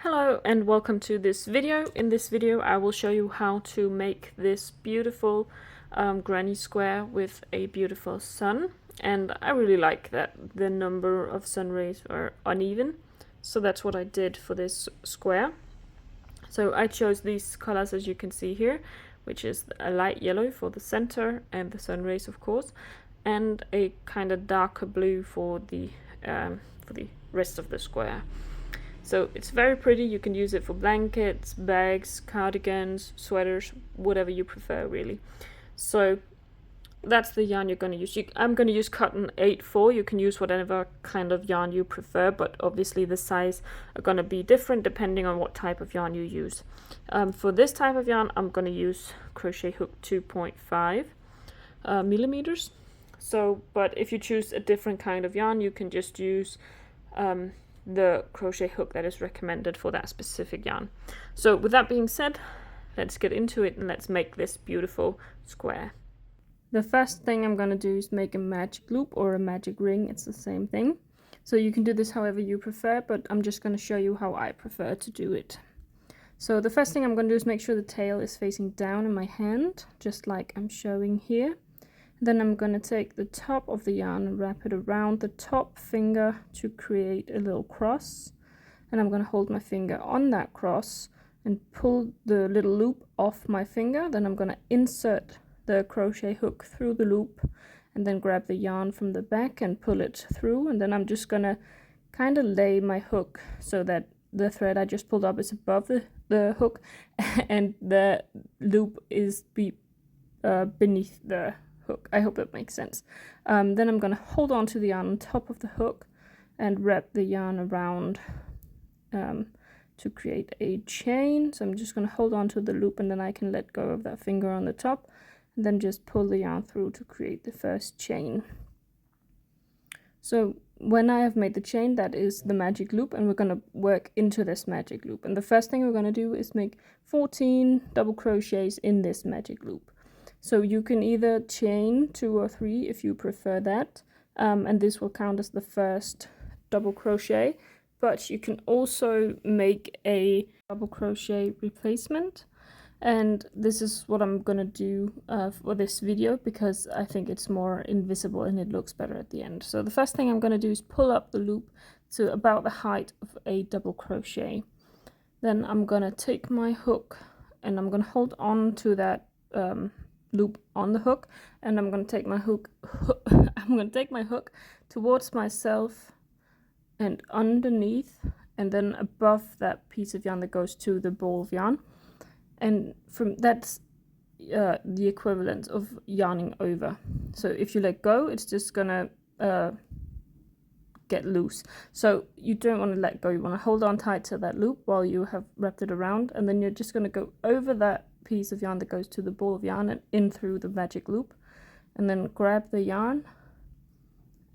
Hello and welcome to this video. In this video I will show you how to make this beautiful granny square with a beautiful sun, and I really like that the number of sun rays are uneven, so that's what I did for this square. So I chose these colors as you can see here, which is a light yellow for the center and the sun rays of course, and a kind of darker blue for the rest of the square. So it's very pretty. You can use it for blankets, bags, cardigans, sweaters, whatever you prefer really. So that's the yarn you're going to use. I'm going to use cotton 8/4. You can use whatever kind of yarn you prefer, but obviously the size are going to be different depending on what type of yarn you use. For this type of yarn I'm going to use crochet hook 2.5 millimeters. So, but if you choose a different kind of yarn, you can just use the crochet hook that is recommended for that specific yarn. So with that being said, let's get into it and let's make this beautiful square. The first thing I'm going to do is make a magic loop or a magic ring. It's the same thing. So you can do this however you prefer, but I'm just going to show you how I prefer to do it. So the first thing I'm going to do is make sure the tail is facing down in my hand, just like I'm showing here. Then I'm going to take the top of the yarn and wrap it around the top finger to create a little cross. And I'm going to hold my finger on that cross and pull the little loop off my finger. Then I'm going to insert the crochet hook through the loop and then grab the yarn from the back and pull it through. And then I'm just going to kind of lay my hook so that the thread I just pulled up is above the hook and the loop is beneath the hook. I hope that makes sense. Then I'm going to hold on to the yarn on top of the hook and wrap the yarn around to create a chain. So I'm just going to hold on to the loop and then I can let go of that finger on the top and then just pull the yarn through to create the first chain. So when I have made the chain, that is the magic loop, and we're going to work into this magic loop. And the first thing we're going to do is make 14 double crochets in this magic loop. So you can either chain 2 or 3 if you prefer that, and this will count as the first double crochet, but you can also make a double crochet replacement, and this is what I'm gonna do for this video because I think it's more invisible and it looks better at the end. So the first thing I'm gonna do is pull up the loop to about the height of a double crochet. Then I'm gonna take my hook and I'm gonna hold on to that loop on the hook, and I'm going to take my hook towards myself and underneath, and then above that piece of yarn that goes to the ball of yarn, and from that's the equivalent of yarning over. So if you let go, it's just gonna get loose. So you don't want to let go, you want to hold on tight to that loop while you have wrapped it around, and then you're just going to go over that piece of yarn that goes to the ball of yarn and in through the magic loop, and then grab the yarn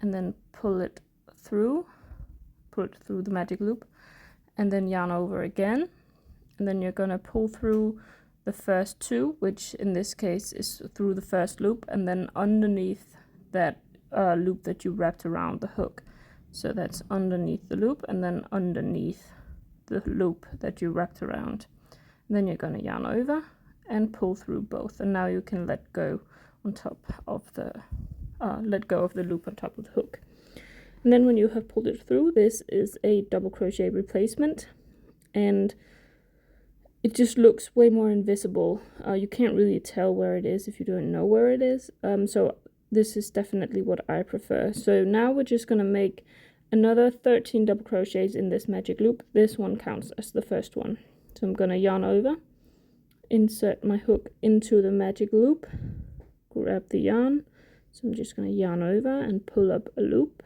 and then pull it through the magic loop, and then yarn over again, and then you're going to pull through the first 2, which in this case is through the first loop, and then underneath that loop that you wrapped around the hook. So that's underneath the loop and then underneath the loop that you wrapped around. And then you're going to yarn over and pull through both, and now you can let go on top of the loop on top of the hook. And then when you have pulled it through, this is a double crochet replacement, and it just looks way more invisible. You can't really tell where it is if you don't know where it is. So this is definitely what I prefer. So now we're just going to make another 13 double crochets in this magic loop. This one counts as the first one. So I'm going to yarn over, insert my hook into the magic loop, grab the yarn. So I'm just going to yarn over and pull up a loop.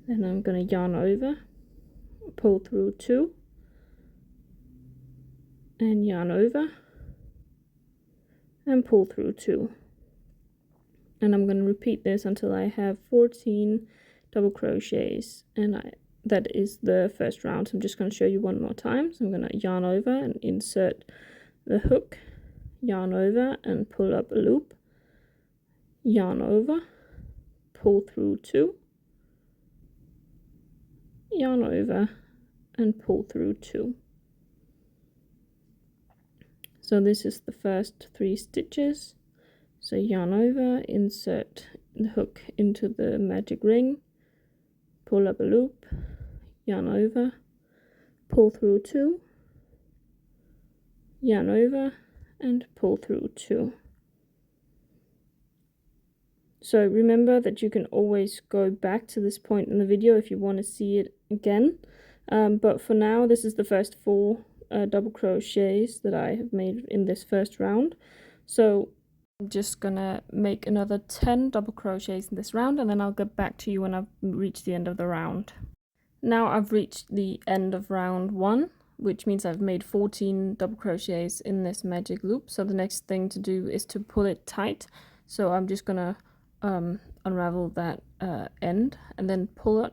Then I'm going to yarn over, pull through 2, and yarn over and pull through 2. And I'm going to repeat this until I have 14 double crochets, and that is the first round. So I'm just going to show you one more time. So I'm going to yarn over and insert the hook, yarn over and pull up a loop, yarn over, pull through 2, yarn over and pull through 2. So this is the first 3 stitches. So yarn over, insert the hook into the magic ring, pull up a loop, yarn over, pull through 2, yarn over, and pull through 2. So remember that you can always go back to this point in the video if you want to see it again. But for now, this is the first 4 double crochets that I have made in this first round. So I'm just gonna make another 10 double crochets in this round, and then I'll get back to you when I've reached the end of the round. Now I've reached the end of round 1, which means I've made 14 double crochets in this magic loop. So the next thing to do is to pull it tight. So I'm just gonna unravel that end and then pull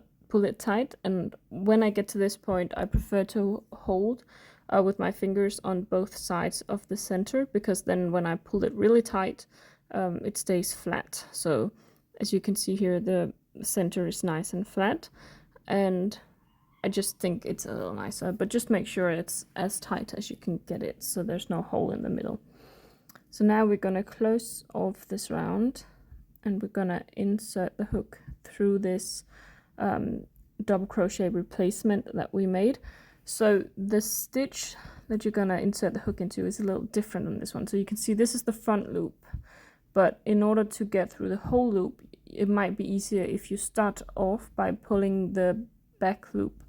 it tight. And when I get to this point, I prefer to hold with my fingers on both sides of the center, because then when I pull it really tight, it stays flat. So as you can see here, the center is nice and flat, and I just think it's a little nicer, but just make sure it's as tight as you can get it so there's no hole in the middle. So now we're gonna close off this round, and we're gonna insert the hook through this double crochet replacement that we made. So the stitch that you're gonna insert the hook into is a little different on this one. So you can see this is the front loop, but in order to get through the whole loop, it might be easier if you start off by pulling the back loop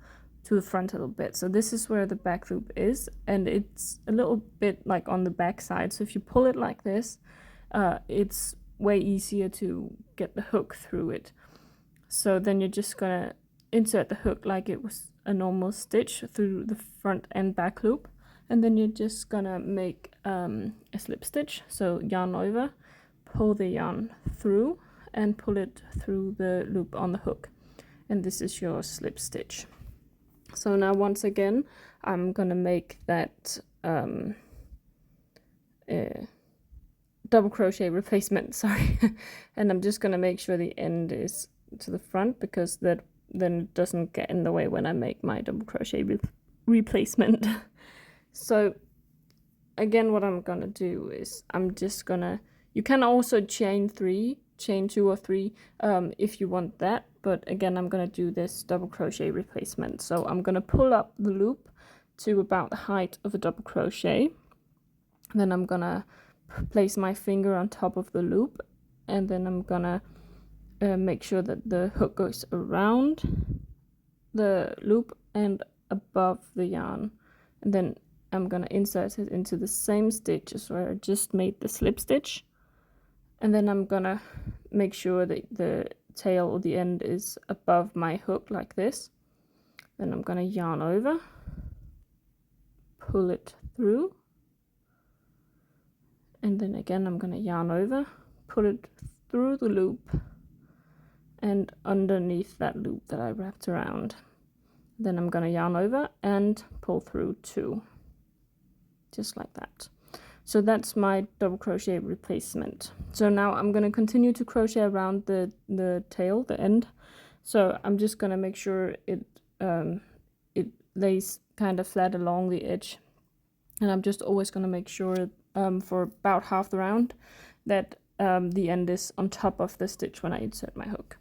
to the front a little bit. So this is where the back loop is, and it's a little bit like on the back side. So if you pull it like this, it's way easier to get the hook through it. So then you're just gonna insert the hook like it was a normal stitch through the front and back loop, and then you're just gonna make a slip stitch. So yarn over, pull the yarn through, and pull it through the loop on the hook, and this is your slip stitch. So now once again I'm gonna make that double crochet replacement, sorry, and I'm just gonna make sure the end is to the front, because that then it doesn't get in the way when I make my double crochet replacement. So again, what I'm gonna do is I'm just gonna, you can also chain 2 or 3 if you want that, but again I'm gonna do this double crochet replacement. So I'm gonna pull up the loop to about the height of a double crochet, then I'm gonna place my finger on top of the loop, and then I'm gonna make sure that the hook goes around the loop and above the yarn, and then I'm gonna insert it into the same stitch as where I just made the slip stitch, and then I'm gonna make sure that the tail or the end is above my hook like this. Then I'm gonna yarn over, pull it through, and then again I'm gonna yarn over, pull it through the loop and underneath that loop that I wrapped around. Then I'm gonna yarn over and pull through 2, just like that. So that's my double crochet replacement. So now I'm gonna continue to crochet around the tail, the end. So I'm just gonna make sure it lays kind of flat along the edge, and I'm just always gonna make sure for about half the round that the end is on top of the stitch when I insert my hook.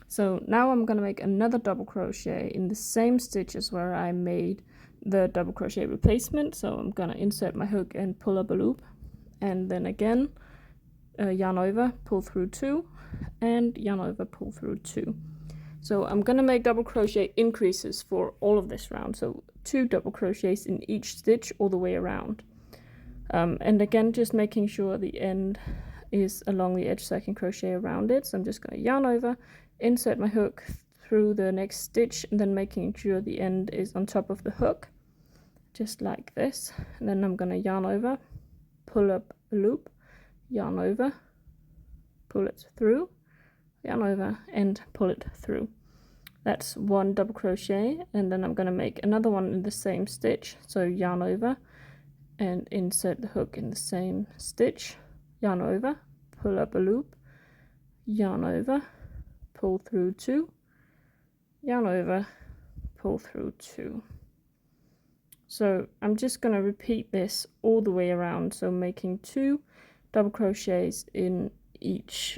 So now I'm gonna make another double crochet in the same stitches where I made the double crochet replacement. So I'm gonna insert my hook and pull up a loop, and then again yarn over, pull through 2, and yarn over, pull through 2. So I'm gonna make double crochet increases for all of this round, so 2 double crochets in each stitch all the way around, and again just making sure the end is along the edge so I can crochet around it. So I'm just gonna yarn over, insert my hook through the next stitch, and then making sure the end is on top of the hook, just like this. And then I'm gonna yarn over, pull up a loop, yarn over, pull it through, yarn over, and pull it through. That's 1 double crochet, and then I'm gonna make another one in the same stitch. So yarn over and insert the hook in the same stitch, yarn over, pull up a loop, yarn over, pull through 2, yarn over, pull through 2. So I'm just going to repeat this all the way around, so making 2 double crochets in each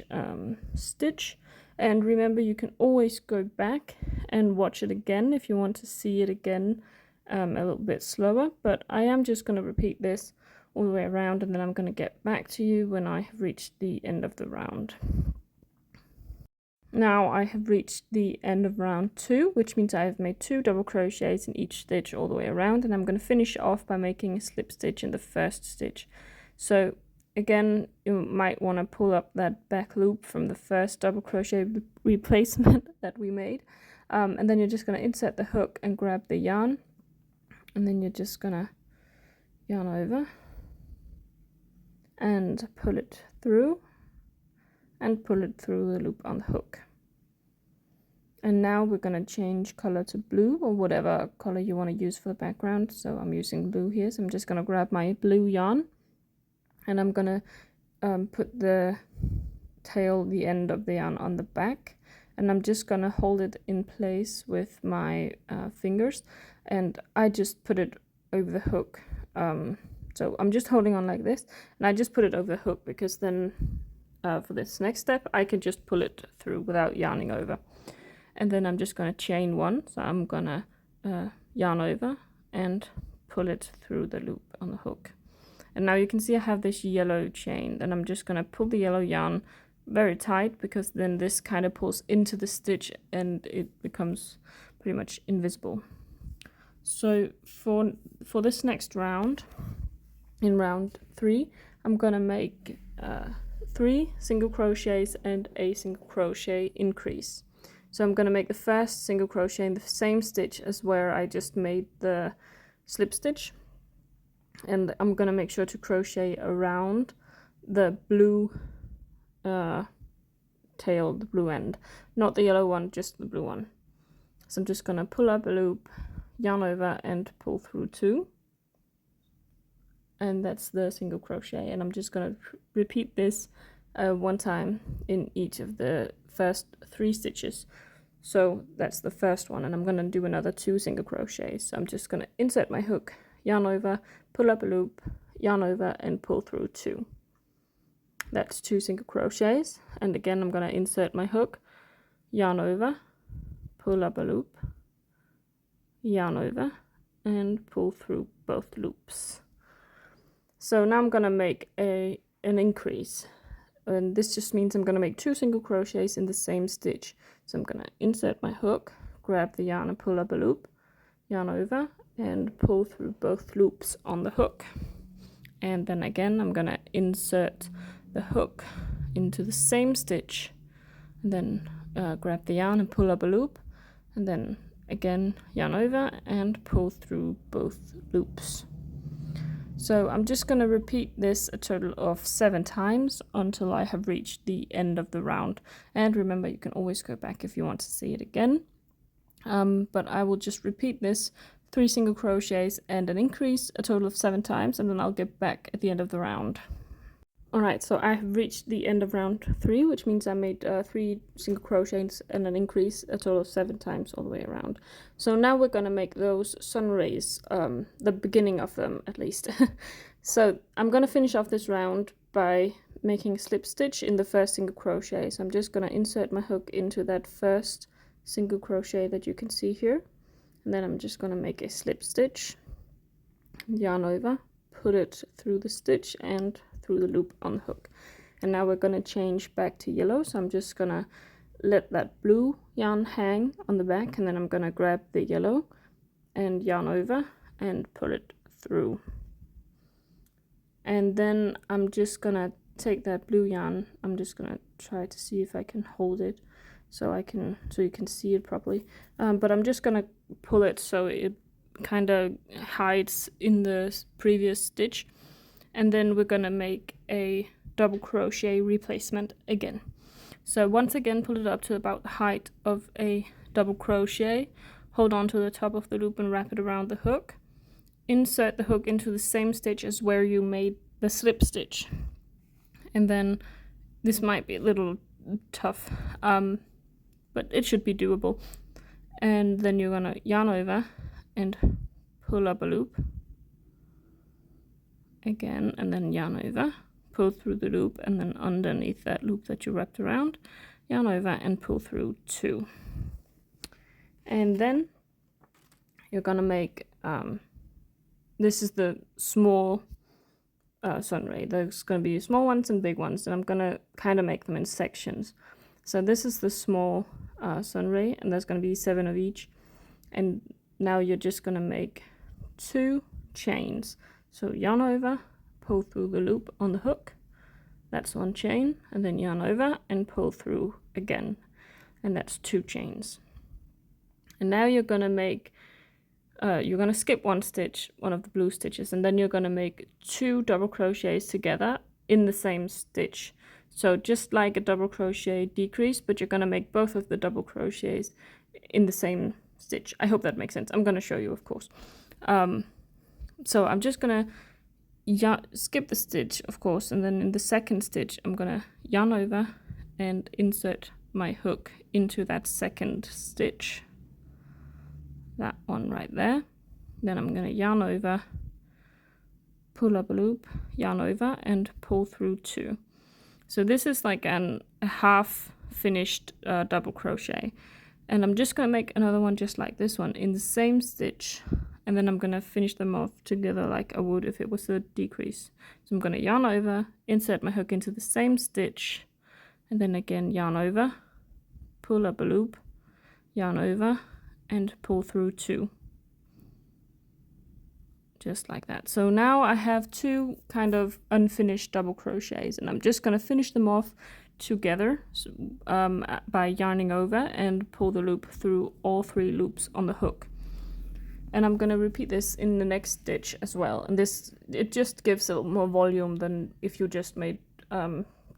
stitch. And remember, you can always go back and watch it again if you want to see it again a little bit slower, but I am just going to repeat this all the way around, and then I'm going to get back to you when I have reached the end of the round. Now I have reached the end of round 2, which means I have made 2 double crochets in each stitch all the way around, and I'm going to finish off by making a slip stitch in the first stitch. So again, you might want to pull up that back loop from the first double crochet replacement that we made, and then you're just going to insert the hook and grab the yarn, and then you're just going to yarn over and pull it through and pull it through the loop on the hook. And now we're going to change color to blue, or whatever color you want to use for the background. So I'm using blue here, so I'm just going to grab my blue yarn, and I'm going to put the tail, the end of the yarn, on the back, and I'm just going to hold it in place with my fingers, and I just put it over the hook. So I'm just holding on like this, and I just put it over the hook because then for this next step I can just pull it through without yarning over. And then I'm just going to chain 1, so I'm going to yarn over and pull it through the loop on the hook. And now you can see I have this yellow chain, and I'm just going to pull the yellow yarn very tight, because then this kind of pulls into the stitch and it becomes pretty much invisible. So for this next round, in round 3, I'm going to make 3 single crochets and a single crochet increase. So I'm going to make the first single crochet in the same stitch as where I just made the slip stitch, and I'm going to make sure to crochet around the blue tail, the blue end, not the yellow one, just the blue one. So I'm just going to pull up a loop, yarn over and pull through 2, and that's the single crochet. And I'm just going to repeat this 1 time in each of the first 3 stitches. So that's the first one, and I'm going to do another 2 single crochets. So I'm just going to insert my hook, yarn over, pull up a loop, yarn over and pull through 2. That's 2 single crochets, and again I'm going to insert my hook, yarn over, pull up a loop, yarn over and pull through both loops. So now I'm going to make an increase, and this just means I'm going to make 2 single crochets in the same stitch. So I'm going to insert my hook, grab the yarn and pull up a loop, yarn over and pull through both loops on the hook. And then again I'm going to insert the hook into the same stitch, and then grab the yarn and pull up a loop, and then again yarn over and pull through both loops. So I'm just going to repeat this a total of 7 times until I have reached the end of the round. And remember, you can always go back if you want to see it again. But I will just repeat this 3 single crochets and an increase a total of 7 times, and then I'll get back at the end of the round. Alright, so I have reached the end of round 3, which means I made 3 single crochets and an increase a total of 7 times all the way around. So now we're going to make those sun rays, the beginning of them at least. So I'm going to finish off this round by making a slip stitch in the first single crochet. So I'm just going to insert my hook into that first single crochet that you can see here, and then I'm just going to make a slip stitch, yarn over, put it through the stitch and through the loop on the hook. And now we're going to change back to yellow, so I'm just going to let that blue yarn hang on the back, and then I'm going to grab the yellow and yarn over and pull it through. And then I'm just going to take that blue yarn, I'm just going to try to see if I can hold it so you can see it properly, but I'm just going to pull it so it kind of hides in the previous stitch. And then we're going to make a double crochet replacement again. So once again, pull it up to about the height of a double crochet, hold on to the top of the loop and wrap it around the hook. Insert the hook into the same stitch as where you made the slip stitch. And then this might be a little tough, but it should be doable. And then you're going to yarn over and pull up a loop again, and then yarn over, pull through the loop, and then underneath that loop that you wrapped around, yarn over and pull through 2. And then you're gonna make this is the small sunray. There's gonna be small ones and big ones, and I'm gonna kind of make them in sections. So this is the small sunray, and there's gonna be 7 of each. And now you're just gonna make 2 chains. So yarn over, pull through the loop on the hook, that's 1 chain, and then yarn over and pull through again, and that's 2 chains. And now you're gonna make you're gonna skip 1 stitch, one of the blue stitches, and then you're gonna make 2 double crochets together in the same stitch. So just like a double crochet decrease, but you're gonna make both of the double crochets in the same stitch. I hope that makes sense. I'm gonna show you, of course. So I'm just gonna skip the stitch, of course, and then in the second stitch I'm gonna yarn over and insert my hook into that second stitch, that one right there. Then I'm gonna yarn over, pull up a loop, yarn over and pull through 2. So this is like a half finished double crochet, and I'm just gonna make another one just like this one in the same stitch, and then I'm gonna finish them off together like I would if it was a decrease. So I'm gonna yarn over, insert my hook into the same stitch, and then again yarn over, pull up a loop, yarn over and pull through 2, just like that. So now I have 2 kind of unfinished double crochets, and I'm just gonna finish them off together by yarning over and pull the loop through all 3 loops on the hook. And I'm gonna repeat this in the next stitch as well, and it just gives a little more volume than if you just made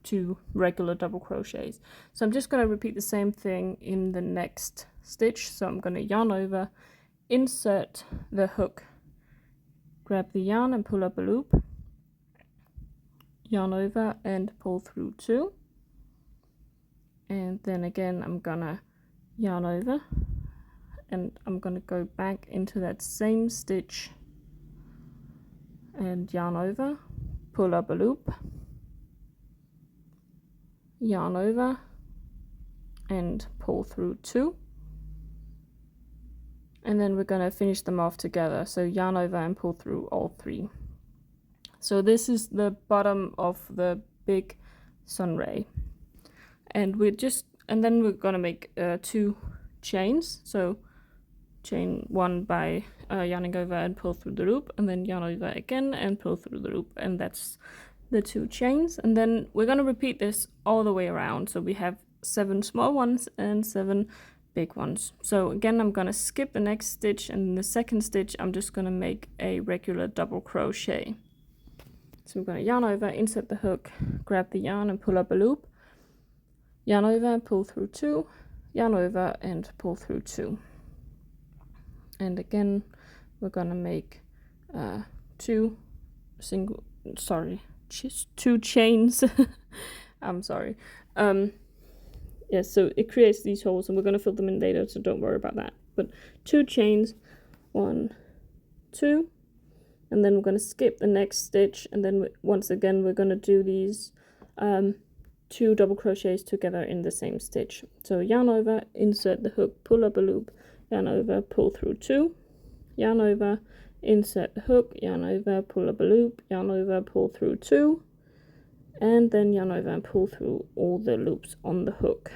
2 regular double crochets. So I'm just gonna repeat the same thing in the next stitch. So I'm gonna yarn over, insert the hook, grab the yarn and pull up a loop, yarn over and pull through 2, and then again I'm gonna yarn over and I'm gonna go back into that same stitch and yarn over, pull up a loop, yarn over and pull through 2, and then we're gonna finish them off together. So yarn over and pull through all 3. So this is the bottom of the big sunray, and then we're gonna make 2 chains. So chain 1 by yarning over and pull through the loop, and then yarn over again and pull through the loop, and that's the 2 chains. And then we're going to repeat this all the way around, so we have 7 small ones and 7 big ones. So again, I'm going to skip the next stitch, and in the second stitch I'm just going to make a regular double crochet. So I'm going to yarn over, insert the hook, grab the yarn and pull up a loop, yarn over and pull through 2, yarn over and pull through 2. And again, we're gonna make 2 chains. I'm sorry. Yeah, so it creates these holes, and we're gonna fill them in later, so don't worry about that. But 2 chains, 1, 2, and then we're gonna skip the next stitch, and then once again we're gonna do these 2 double crochets together in the same stitch. So yarn over, insert the hook, pull up a loop, yarn over, pull through 2, yarn over, insert the hook, yarn over, pull up a loop, yarn over, pull through 2, and then yarn over and pull through all the loops on the hook.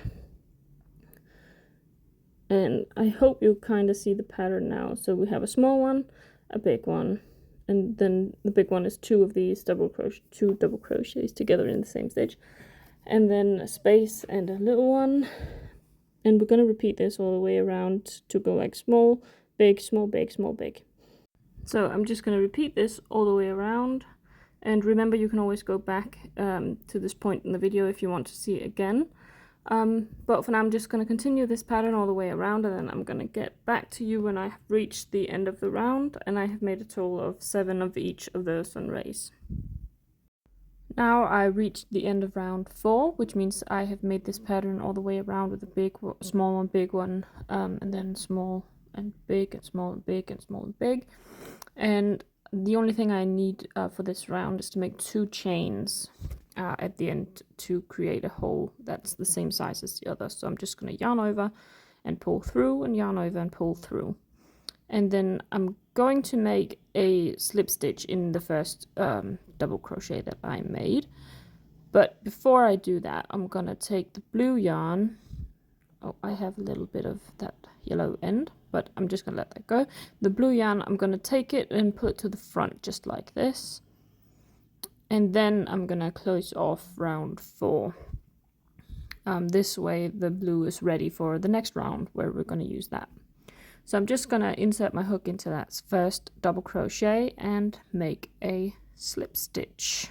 And I hope you kind of see the pattern now. So we have a small one, a big one, and then the big one is 2 of these 2 double crochets together in the same stitch, and then a space and a little one. And we're going to repeat this all the way around to go like small, big, small, big, small, big. So I'm just going to repeat this all the way around. And remember, you can always go back to this point in the video if you want to see it again. But for now, I'm just going to continue this pattern all the way around, and then I'm going to get back to you when I have reached the end of the round, and I have made a total of 7 of each of the sun rays. Now I reached the end of round 4, which means I have made this pattern all the way around with a big, small one, big one, and then small and big and small and big and small and big. And the only thing I need for this round is to make 2 chains at the end to create a hole that's the same size as the other. So I'm just going to yarn over and pull through, and yarn over and pull through. And then I'm going to make a slip stitch in the first double crochet that I made. But before I do that, I'm going to take the blue yarn. Oh, I have a little bit of that yellow end, but I'm just going to let that go. The blue yarn, I'm going to take it and put it to the front just like this. And then I'm going to close off round 4. This way the blue is ready for the next round where we're going to use that. So I'm just going to insert my hook into that first double crochet and make a slip stitch.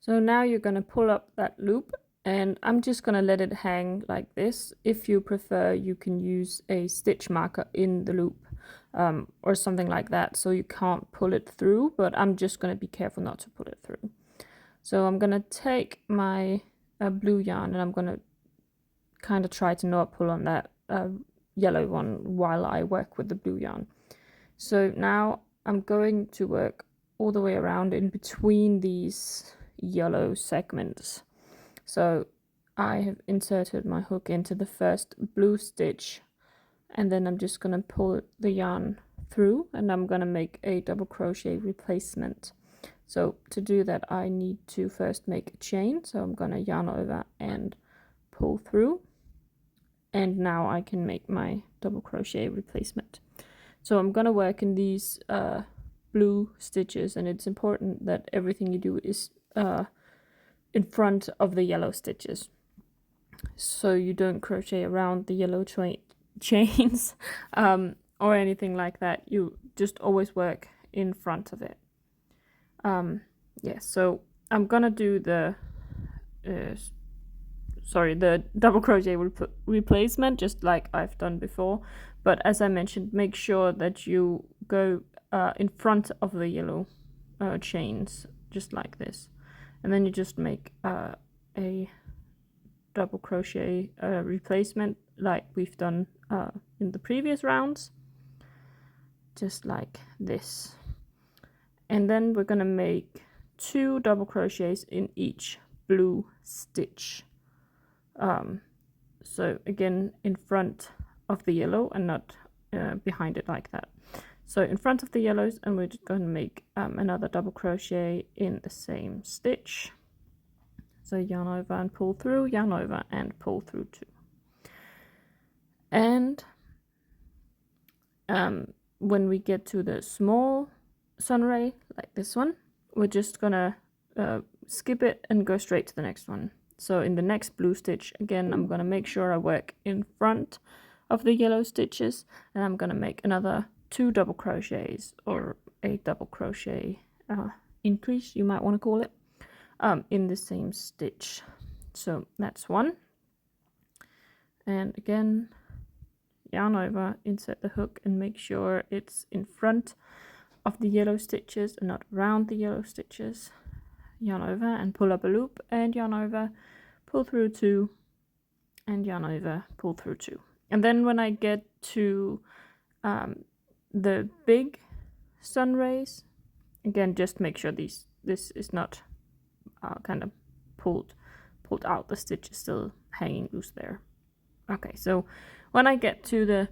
So now you're going to pull up that loop, and I'm just going to let it hang like this. If you prefer, you can use a stitch marker in the loop or something like that, so you can't pull it through, but I'm just going to be careful not to pull it through. So I'm going to take my blue yarn, and I'm going to kind of try to not pull on that yellow one while I work with the blue yarn. So now I'm going to work all the way around in between these yellow segments. So I have inserted my hook into the first blue stitch, and then I'm just going to pull the yarn through, and I'm going to make a double crochet replacement. So to do that, I need to first make a chain. So I'm going to yarn over and pull through, and now I can make my double crochet replacement. So I'm going to work in these blue stitches, and it's important that everything you do is in front of the yellow stitches, so you don't crochet around the yellow chains or anything like that. You just always work in front of it. Yeah, so I'm gonna do the double crochet replacement just like I've done before, but as I mentioned, make sure that you go in front of the yellow chains just like this, and then you just make a double crochet replacement like we've done in the previous rounds, just like this. And then we're gonna make 2 double crochets in each blue stitch. So again, in front of the yellow and not behind it like that. So in front of the yellows, and we're just going to make another double crochet in the same stitch. So yarn over and pull through, yarn over and pull through 2. And when we get to the small sunray, like this one, we're just gonna skip it and go straight to the next one. So in the next blue stitch, again, I'm gonna make sure I work in front of the yellow stitches, and I'm gonna make another 2 double crochets, or a double crochet increase, you might want to call it, in the same stitch. So that's 1. And again, yarn over, insert the hook, and make sure it's in front of the yellow stitches and not around the yellow stitches. Yarn over and pull up a loop, and yarn over, pull through 2, and yarn over, pull through 2. And then when I get to the big sun rays, again, just make sure this is not kind of pulled out. The stitch is still hanging loose there. Okay, so when I get to the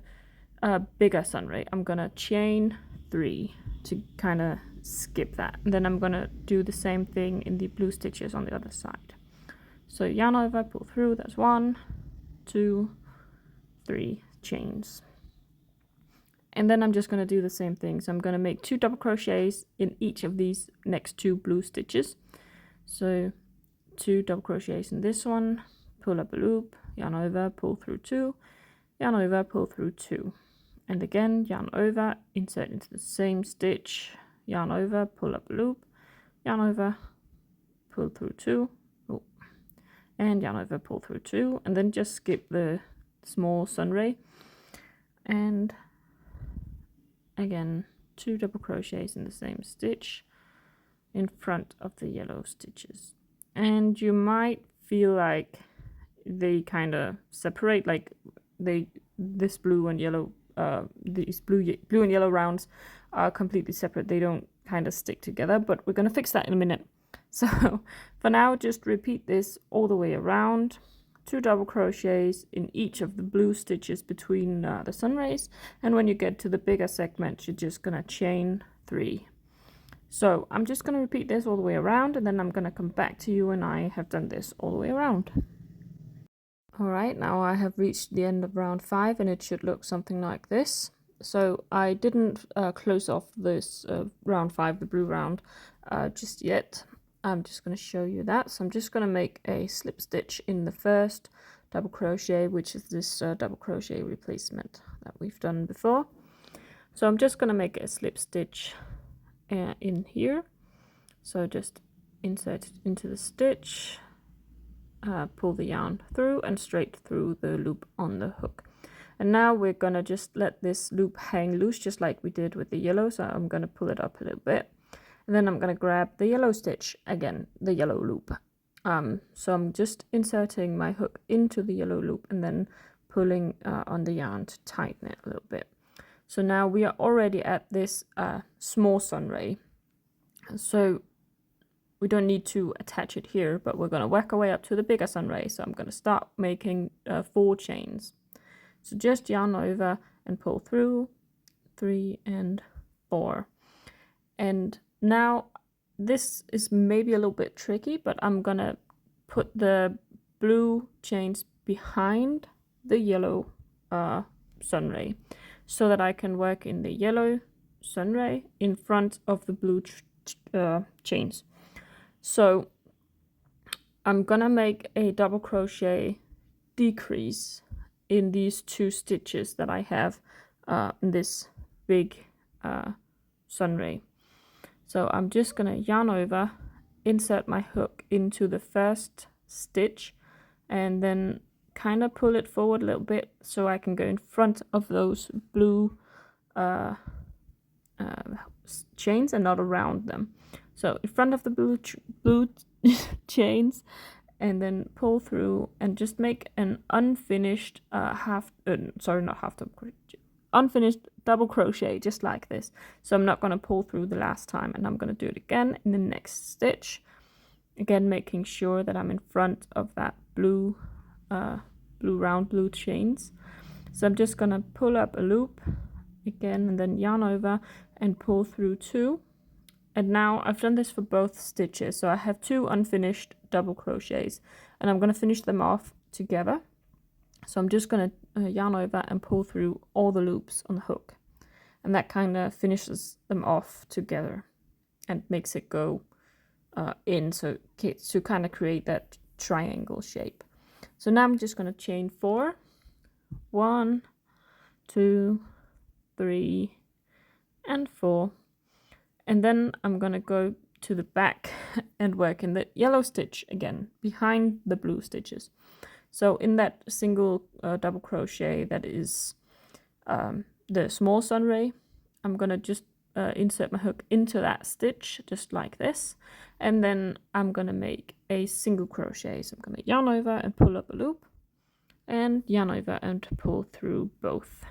bigger sun ray, I'm gonna chain 3 to kind of skip that, and then I'm gonna do the same thing in the blue stitches on the other side. So yarn over, pull through, that's 1, 2, 3 chains. And then I'm just going to do the same thing. So I'm going to make 2 double crochets in each of these next 2 blue stitches. So 2 double crochets in this one, pull up a loop, yarn over, pull through 2, yarn over, pull through 2. And again, yarn over, insert into the same stitch, yarn over, pull up a loop, yarn over, pull through 2, and yarn over, pull through 2, and then just skip the small sunray. And again, 2 double crochets in the same stitch in front of the yellow stitches. And you might feel like they kind of separate, like they this blue and yellow, these blue and yellow rounds are completely separate. They don't kind of stick together, but we're going to fix that in a minute. So for now, just repeat this all the way around. 2 double crochets in each of the blue stitches between the sun rays, and when you get to the bigger segment, you're just gonna chain 3. So I'm just gonna repeat this all the way around, and then I'm gonna come back to you when I have done this all the way around. Alright, now I have reached the end of round 5, and it should look something like this. So I didn't close off this round 5, the blue round, just yet. I'm just going to show you that. So I'm just going to make a slip stitch in the first double crochet, which is this double crochet replacement that we've done before. So I'm just going to make a slip stitch in here. So just insert it into the stitch, pull the yarn through and straight through the loop on the hook. And now we're going to just let this loop hang loose, just like we did with the yellow. So I'm going to pull it up a little bit. And then I'm going to grab the yellow stitch again, the yellow loop. So I'm just inserting my hook into the yellow loop and then pulling on the yarn to tighten it a little bit. So now we are already at this small sun ray. So we don't need to attach it here, but we're going to work our way up to the bigger sun ray. So I'm going to start making 4 chains. So just yarn over and pull through 3 and 4. And now this is maybe a little bit tricky, but I'm gonna put the blue chains behind the yellow sun ray so that I can work in the yellow sun ray in front of the blue chains. So I'm gonna make a double crochet decrease in these 2 stitches that I have in this big sun ray. So I'm just going to yarn over, insert my hook into the first stitch, and then kind of pull it forward a little bit so I can go in front of those blue chains and not around them. So in front of the blue chains, and then pull through and just make an unfinished unfinished double crochet, just like this. So I'm not going to pull through the last time, and I'm going to do it again in the next stitch, again making sure that I'm in front of that blue round blue chains. So I'm just going to pull up a loop again and then yarn over and pull through 2. And now I've done this for both stitches, so I have 2 unfinished double crochets, and I'm going to finish them off together. So I'm just going to yarn over and pull through all the loops on the hook, and that kind of finishes them off together and makes it go in, so to kind of create that triangle shape. So now I'm just going to chain 4, 1, 2, 3, and 4, and then I'm going to go to the back and work in the yellow stitch again behind the blue stitches. So in that single double crochet that is the small sun ray, I'm going to just insert my hook into that stitch just like this, and then I'm going to make a single crochet. So I'm going to yarn over and pull up a loop, and yarn over and pull through both.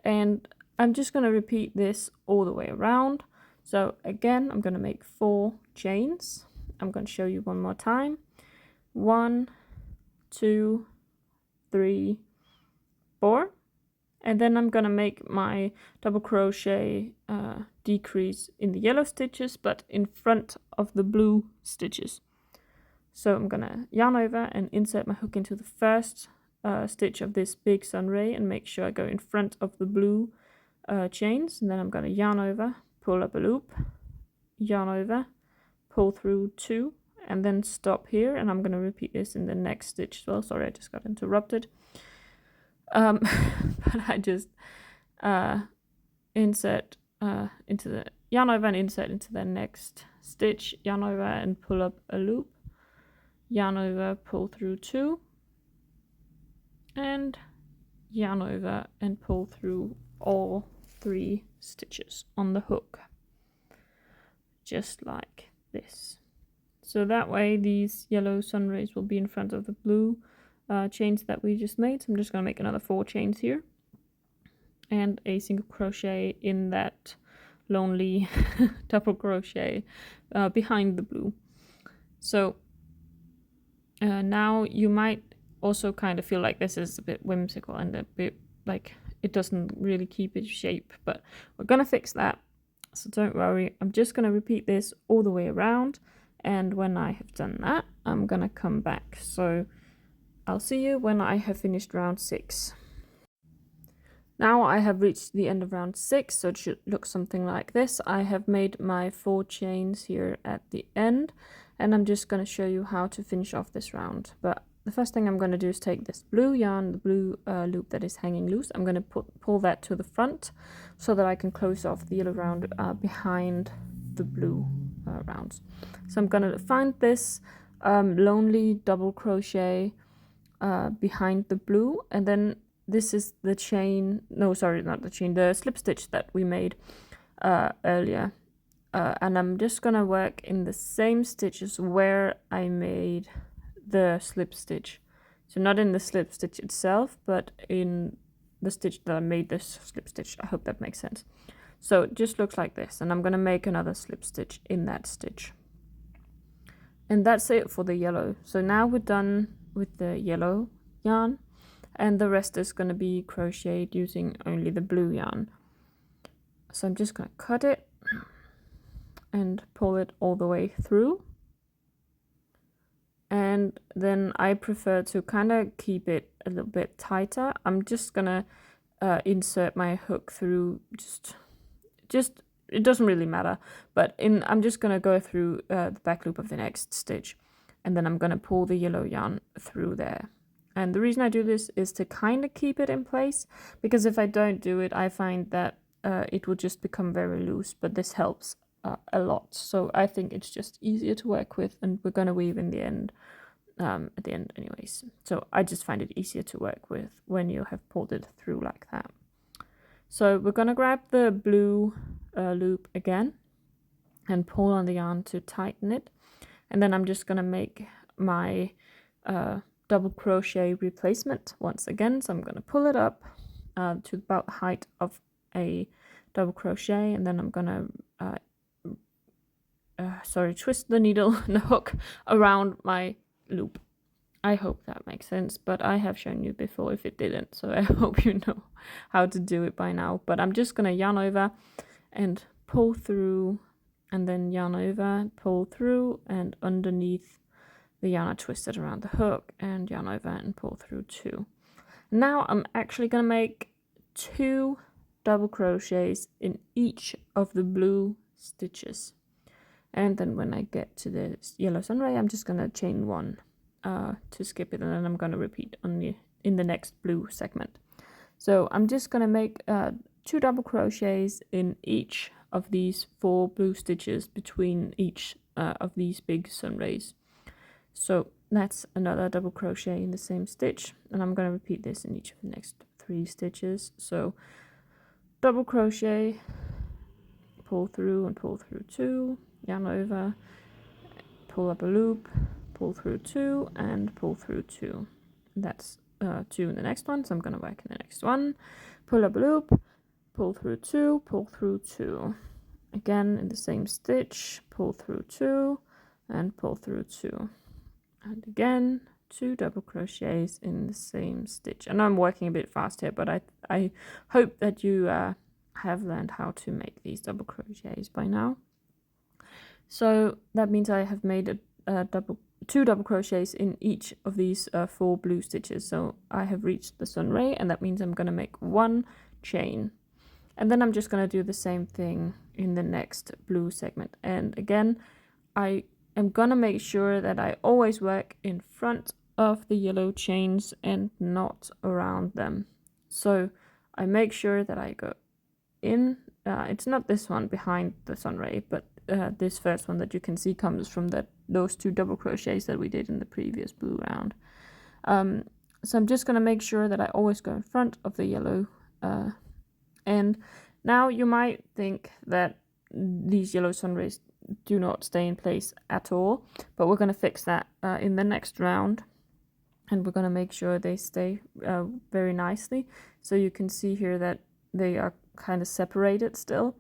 And I'm just going to repeat this all the way around. So again, I'm going to make 4 chains. I'm going to show you one more time. 1, 2, 3, 4, and then I'm gonna make my double crochet decrease in the yellow stitches, but in front of the blue stitches. So I'm gonna yarn over and insert my hook into the first stitch of this big sun ray and make sure I go in front of the blue chains, and then I'm gonna yarn over, pull up a loop, yarn over, pull through 2, and then stop here, and I'm going to repeat this in the next stitch as well. Sorry, I just got interrupted. But I just insert into the yarn over and insert into the next stitch, yarn over and pull up a loop, yarn over, pull through 2, and yarn over and pull through all 3 stitches on the hook, just like this. So that way these yellow sun rays will be in front of the blue chains that we just made. So I'm just going to make another 4 chains here and a single crochet in that lonely double crochet behind the blue. So now you might also kind of feel like this is a bit whimsical and a bit like it doesn't really keep its shape, but we're gonna fix that, so don't worry. I'm just gonna repeat this all the way around, and when I have done that, I'm gonna come back. So I'll see you when I have finished round 6. Now I have reached the end of round 6, so it should look something like this. I have made my 4 chains here at the end, and I'm just going to show you how to finish off this round. But the first thing I'm going to do is take this blue yarn, the blue loop that is hanging loose. I'm going to pull that to the front so that I can close off the yellow round behind the blue rounds. So I'm going to find this lonely double crochet behind the blue, and then this is the chain, no sorry, not the chain, the slip stitch that we made earlier. And I'm just gonna work in the same stitches where I made the slip stitch. So not in the slip stitch itself, but in the stitch that I made this slip stitch. I hope that makes sense. So it just looks like this, and I'm gonna make another slip stitch in that stitch. And that's it for the yellow. So now we're done with the yellow yarn, and the rest is going to be crocheted using only the blue yarn. So I'm just going to cut it and pull it all the way through, and then I prefer to kind of keep it a little bit tighter. I'm just going to insert my hook through, just it doesn't really matter, but I'm just going to go through the back loop of the next stitch, and then I'm going to pull the yellow yarn through there. And the reason I do this is to kind of keep it in place, because if I don't do it, I find that it will just become very loose, but this helps a lot. So I think it's just easier to work with, and we're going to weave in the end, at the end anyways. So I just find it easier to work with when you have pulled it through like that. So we're going to grab the blue loop again and pull on the yarn to tighten it. And then I'm just going to make my double crochet replacement once again. So I'm going to pull it up to about the height of a double crochet, and then I'm going to twist the needle and the hook around my loop. I hope that makes sense, but I have shown you before if it didn't, so I hope you know how to do it by now. But I'm just going to yarn over and pull through, and then yarn over, pull through, and underneath the yarn I twisted around the hook, and yarn over and pull through 2. Now I'm actually going to make 2 double crochets in each of the blue stitches, and then when I get to the yellow sunray, I'm just going to chain 1 to skip it, and then I'm going to repeat in the next blue segment. So I'm just going to make 2 double crochets in each of these 4 blue stitches between each of these big sunrays. So that's another double crochet in the same stitch, and I'm going to repeat this in each of the next 3 stitches. So double crochet, pull through and pull through 2, yarn over, pull up a loop, pull through 2, and pull through 2. That's 2 in the next one, so I'm going to work in the next one. Pull up a loop, pull through 2, pull through 2. Again in the same stitch, pull through 2, and pull through 2. And again 2 double crochets in the same stitch. I know I'm working a bit fast here, but I hope that you have learned how to make these double crochets by now. So that means I have made 2 double crochets in each of these 4 blue stitches. So I have reached the sunray, and that means I'm going to make 1 chain, and then I'm just going to do the same thing in the next blue segment. And again, I am going to make sure that I always work in front of the yellow chains and not around them. So I make sure that I go in, it's not this one behind the sunray, but this first one that you can see comes from those 2 double crochets that we did in the previous blue round. So I'm just going to make sure that I always go in front of the yellow. And now you might think that these yellow sunrays do not stay in place at all, but we're going to fix that in the next round. and we're going to make sure they stay very nicely. So you can see here that they are kind of separated still,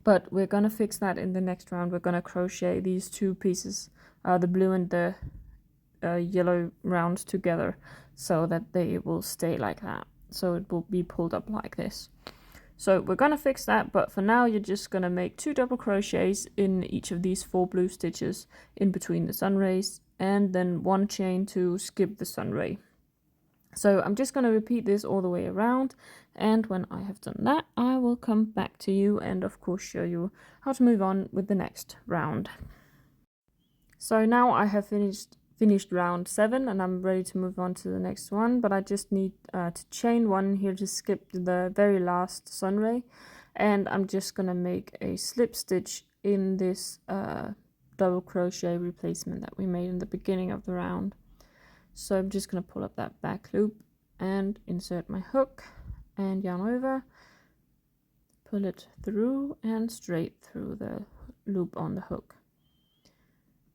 but we're going to fix that in the next round. We're going to crochet these two pieces, the blue and the yellow rounds together, so that they will stay like that, so it will be pulled up like this. So we're gonna fix that, but for now you're just gonna make 2 double crochets in each of these 4 blue stitches in between the sun rays, and then 1 chain to skip the sun ray. So I'm just gonna repeat this all the way around, and when I have done that, I will come back to you and of course show you how to move on with the next round. So now I have finished round 7 and I'm ready to move on to the next one, but I just need to chain 1 here to skip the very last sun ray, and I'm just gonna make a slip stitch in this double crochet replacement that we made in the beginning of the round. So I'm just gonna pull up that back loop and insert my hook and yarn over, pull it through and straight through the loop on the hook.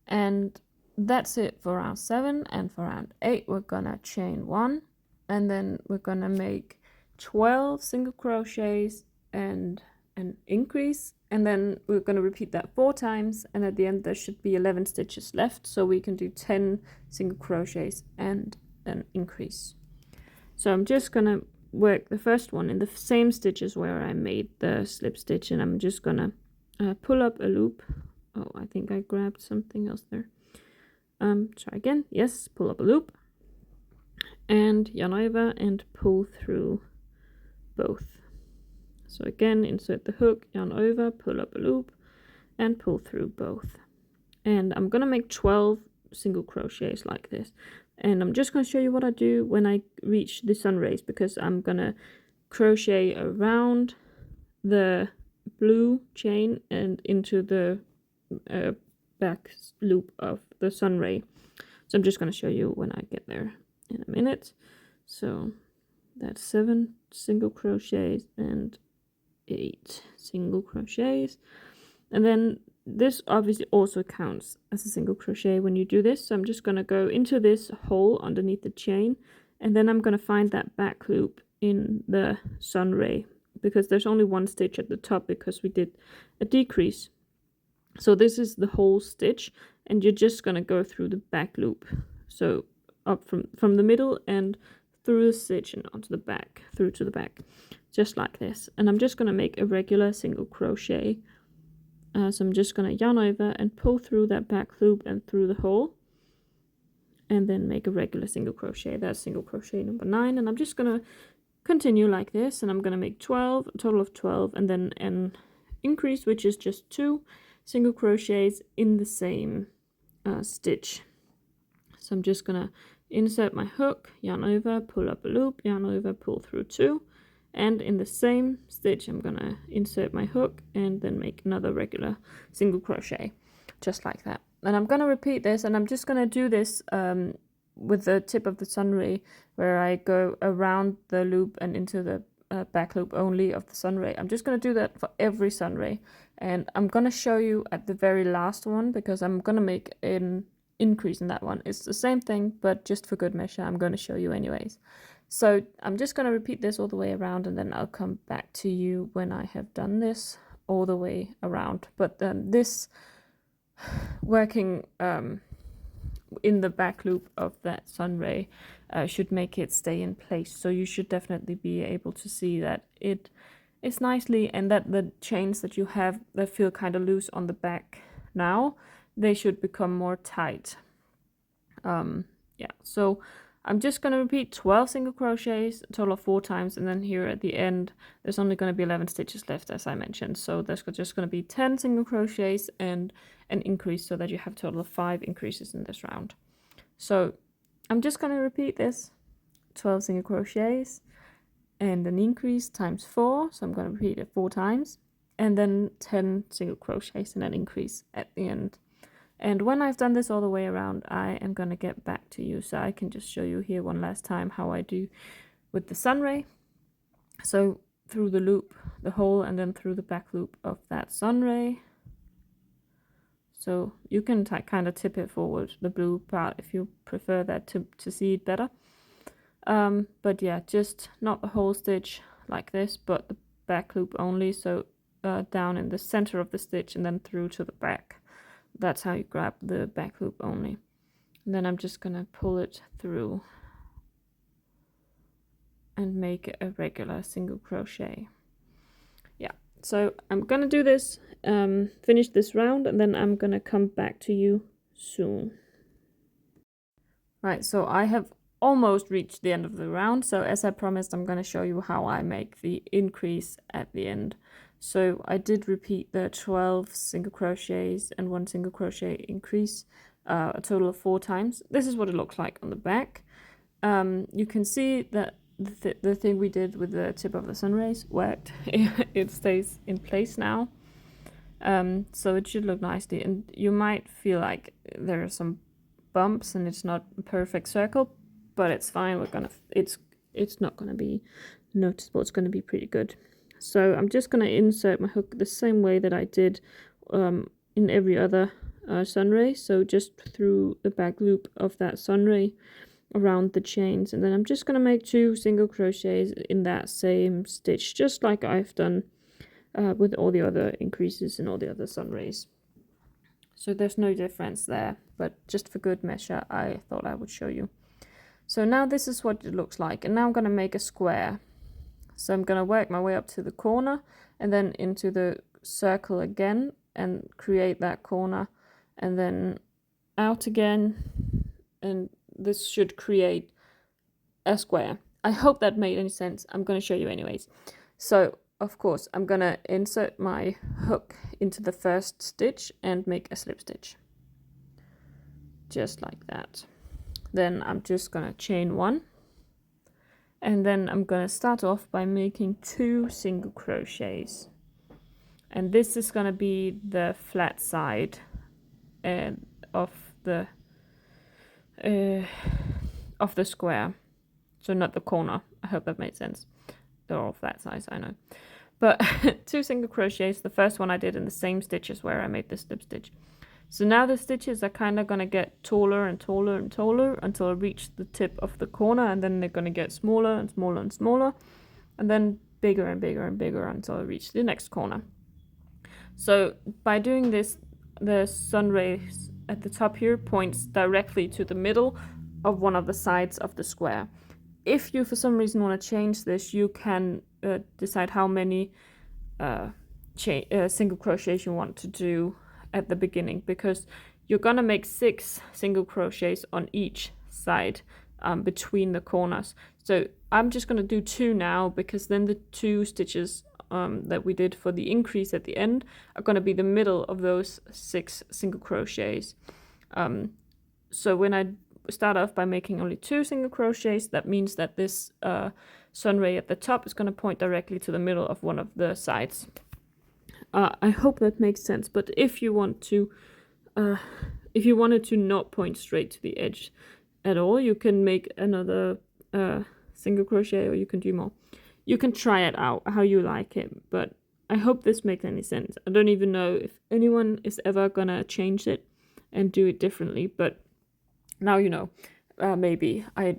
And that's it for round 7, and for round 8 we're gonna chain 1, and then we're gonna make 12 single crochets and an increase, and then we're gonna repeat that 4 times, and at the end there should be 11 stitches left, so we can do 10 single crochets and an increase. So I'm just gonna work the first one in the same stitches where I made the slip stitch, and I'm just gonna pull up a loop. Oh, I think I grabbed something else there. Try again. Yes, pull up a loop and yarn over and pull through both. So again, insert the hook, yarn over, pull up a loop and pull through both. And I'm gonna make 12 single crochets like this, and I'm just gonna show you what I do when I reach the sun rays, because I'm gonna crochet around the blue chain and into the back loop of the sun ray. So I'm just going to show you when I get there in a minute. So that's 7 single crochets and 8 single crochets, and then this obviously also counts as a single crochet when you do this. So I'm just going to go into this hole underneath the chain, and then I'm going to find that back loop in the sun ray, because there's only 1 stitch at the top because we did a decrease. So this is the whole stitch, and you're just going to go through the back loop. So up from the middle and through the stitch and onto the back, through to the back, just like this. And I'm just going to make a regular single crochet. So I'm just going to yarn over and pull through that back loop and through the hole, and then make a regular single crochet. That's single crochet number 9, and I'm just going to continue like this, and I'm going to make 12, a total of 12, and then an increase, which is just 2 single crochets in the same stitch. So I'm just gonna insert my hook, yarn over, pull up a loop, yarn over, pull through 2, and in the same stitch I'm gonna insert my hook and then make another regular single crochet, just like that. And I'm gonna repeat this, and I'm just gonna do this with the tip of the sun ray, where I go around the loop and into the back loop only of the sun ray. I'm just going to do that for every sun ray, and I'm going to show you at the very last one, because I'm going to make an increase in that one. It's the same thing, but just for good measure I'm going to show you anyways. So I'm just going to repeat this all the way around, and then I'll come back to you when I have done this all the way around. But this working in the back loop of that sun ray should make it stay in place. So you should definitely be able to see that it is nicely, and that the chains that you have that feel kind of loose on the back now, they should become more tight. Yeah, so I'm just going to repeat 12 single crochets, a total of 4 times, and then here at the end there's only going to be 11 stitches left, as I mentioned. So there's just going to be 10 single crochets and an increase, so that you have a total of 5 increases in this round. So I'm just going to repeat this: 12 single crochets and an increase times 4, so I'm going to repeat it 4 times, and then 10 single crochets and an increase at the end. And when I've done this all the way around, I am going to get back to you, so I can just show you here one last time how I do with the sun ray. So through the loop, the hole, and then through the back loop of that sun ray. So you can kind of tip it forward, the blue part, if you prefer that to see it better. But yeah, just not the whole stitch like this, but the back loop only. So down in the center of the stitch and then through to the back. That's how you grab the back loop only. And then I'm just gonna pull it through and make a regular single crochet. Yeah, so I'm gonna do this, finish this round, and then I'm gonna come back to you soon. Right, so I have almost reached the end of the round. So as I promised, I'm gonna show you how I make the increase at the end. So I did repeat the 12 single crochets and 1 single crochet increase, a total of 4 times. This is what it looks like on the back. You can see that the thing we did with the tip of the sun rays worked. It stays in place now. So it should look nicely, and you might feel like there are some bumps and it's not a perfect circle, but it's fine. It's not gonna be noticeable. It's gonna be pretty good. So I'm just gonna insert my hook the same way that I did in every other sun ray. So just through the back loop of that sun ray around the chains, and then I'm just gonna make 2 single crochets in that same stitch, just like I've done with all the other increases and all the other sun rays. So there's no difference there, but just for good measure, I thought I would show you. So now this is what it looks like, and now I'm gonna make a square. So I'm gonna work my way up to the corner and then into the circle again and create that corner, and then out again, and this should create a square. I hope that made any sense. I'm gonna show you anyways. So of course I'm gonna insert my hook into the first stitch and make a slip stitch, just like that. Then I'm just gonna chain 1, and then I'm gonna start off by making 2 single crochets, and this is gonna be the flat side of the square, so not the corner. I hope that made sense. They're all flat sides, I know, but 2 single crochets. The first one I did in the same stitches where I made the slip stitch. So now the stitches are kind of gonna get taller and taller and taller until I reach the tip of the corner, and then they're gonna get smaller and smaller and smaller, and then bigger and bigger and bigger until I reach the next corner. So by doing this, the sun rays at the top here points directly to the middle of one of the sides of the square. If you for some reason want to change this, you can decide how many single crochets you want to do at the beginning, because you're gonna make 6 single crochets on each side between the corners. So I'm just gonna do 2 now, because then the 2 stitches that we did for the increase at the end are gonna be the middle of those 6 single crochets. So when I start off by making only 2 single crochets, that means that this sun ray at the top is going to point directly to the middle of one of the sides. I hope that makes sense, but if you want to, if you wanted to not point straight to the edge at all, you can make another single crochet, or you can do more. You can try it out how you like it, but I hope this makes any sense. I don't even know if anyone is ever gonna change it and do it differently, but now you know. Maybe. I